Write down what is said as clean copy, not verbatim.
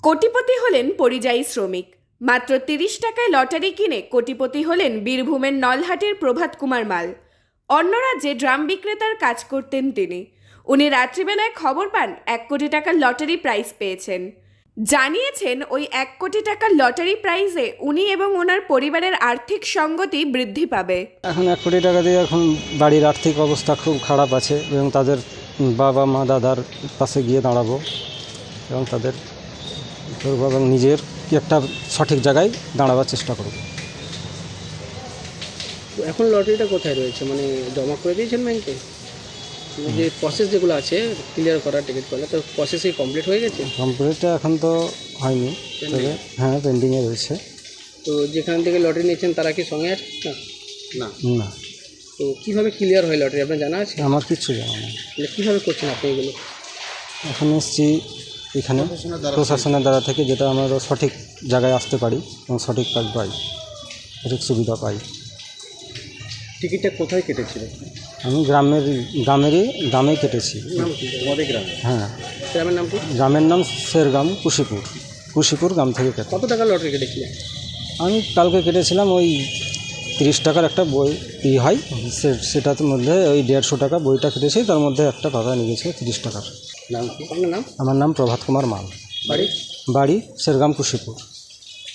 কোটিপতি হলেন পরিযায়ী শ্রমিক। মাত্র ৩০ টাকায় লটারি কিনে কোটিপতি হলেন বীরভূমের নলহাটির প্রভাত কুমার মাল। অন্য রাজ্যে ড্রাম বিক্রেতার কাজ করতেন তিনি। উনি রাত্রিবেলায় খবর পান ১ কোটি টাকার লটারি প্রাইজ পেয়েছেন। জানিয়েছেন ওই ১ কোটি টাকার লটারি প্রাইজে উনি এবং ওনার পরিবারের আর্থিক সঙ্গতি বৃদ্ধি পাবে। এখন ১ কোটি টাকা দিয়ে এখন বাড়ির আর্থিক অবস্থা খুব খারাপ আছে এবং তাদের বাবা মা দাদার পাশে গিয়ে দাঁড়াবো এবং তাদের করবো এবং নিজের একটা সঠিক জায়গায় দাঁড়াবার চেষ্টা করব। এখন লটারিটা কোথায় রয়েছে, মানে জমা করে দিয়েছেন ব্যাংকে? যে প্রসেস যেগুলো আছে ক্লিয়ার করার টিকিট করা, তো প্রসেসই কমপ্লিট হয়ে গেছে? কমপ্লিটটা এখন তো হয়নি, তবে হ্যাঁ পেন্ডিংয়ে রয়েছে। তো যেখান থেকে লটারি নিয়েছেন তারা কি সঙ্গে আছে? না না, তো কীভাবে ক্লিয়ার হয় লটারি আপনার জানা আছে? আমার কিচ্ছু জানা নেই। মানে কীভাবে করছেন আপনি এগুলো? এখন এসেছি এখানে প্রশাসনের দ্বারা থেকে, যেটা আমরা সঠিক জায়গায় আসতে পারি এবং সঠিক কাজ পাই, সঠিক সুবিধা পাই। টিকিটটা কোথায় কেটেছিলেন? আমি গ্রামেই কেটেছি। নাম কি আমাদের গ্রামে? হ্যাঁ, গ্রামের নাম কি? গ্রামের নাম শেরগ্রাম, কুশিপুর গ্রাম থেকে কেটে। কত টাকা লটারি কেটেছিলেন? আমি কালকে কেটেছিলাম ওই ৩০ টাকার একটা বই হয়, সেটার মধ্যে ওই ১৫০ টাকা বইটা কেটেছি, তার মধ্যে একটা টাকা নিয়ে গেছে ৩০ টাকার। নাম কি আপনার? নাম? আমার নাম প্রভাত কুমার মাল। বাড়ি? বাড়ি শেরগ্রাম, কুশিপুর।